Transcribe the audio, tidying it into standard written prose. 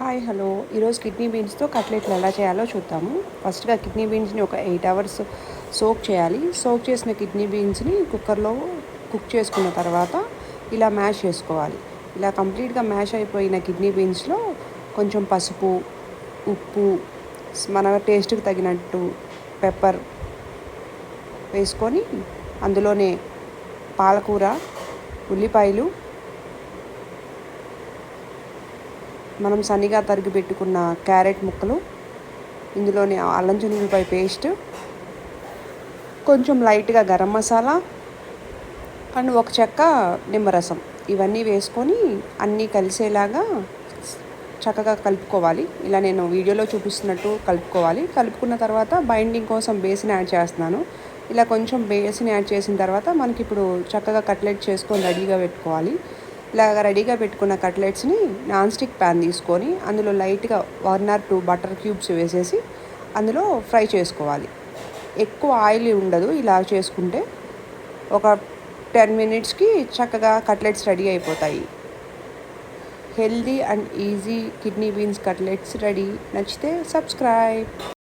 Hi hello ఈరోజు kidney బీన్స్తో కట్లెట్లు ఎలా చేయాలో చూద్దాము. ఫస్ట్గా కిడ్నీ బీన్స్ని ఒక 8 అవర్స్ సోక్ చేయాలి. సోక్ చేసిన కిడ్నీ బీన్స్ని కుక్కర్లో కుక్ చేసుకున్న తర్వాత ఇలా మ్యాష్ చేసుకోవాలి. ఇలా కంప్లీట్గా మ్యాష్ అయిపోయిన కిడ్నీ బీన్స్లో కొంచెం పసుపు, ఉప్పు, మన టేస్ట్కి తగినట్టు పెప్పర్ వేసుకొని అందులోనే పాలకూర, ఉల్లిపాయలు, మనం సన్నగా తరిగి పెట్టుకున్న క్యారెట్ ముక్కలు, ఇందులోనే అల్లం చిన్నులపాయ పేస్ట్, కొంచెం లైట్గా గరం మసాలా అండ్ ఒక చెక్క నిమ్మరసం ఇవన్నీ వేసుకొని అన్నీ కలిసేలాగా చక్కగా కలుపుకోవాలి. ఇలా నేను వీడియోలో చూపిస్తున్నట్టు కలుపుకోవాలి. కలుపుకున్న తర్వాత బైండింగ్ కోసం బేసిన్ యాడ్ చేస్తున్నాను. ఇలా కొంచెం బేసిన్ యాడ్ చేసిన తర్వాత మనకి ఇప్పుడు చక్కగా కట్లెట్ చేసుకొని రెడీగా పెట్టుకోవాలి. ఇలాగ రెడీగా పెట్టుకున్న కట్లెట్స్ని నాన్ స్టిక్ ప్యాన్ తీసుకొని అందులో లైట్గా 1 or 2 బటర్ క్యూబ్స్ వేసేసి అందులో ఫ్రై చేసుకోవాలి. ఎక్కువ ఆయిల్ ఉండదు. ఇలా చేసుకుంటే ఒక 10 minutesకి చక్కగా కట్లెట్స్ రెడీ అయిపోతాయి. Healthy and easy kidney beans cutlets ready. నచ్చితే సబ్స్క్రైబ్.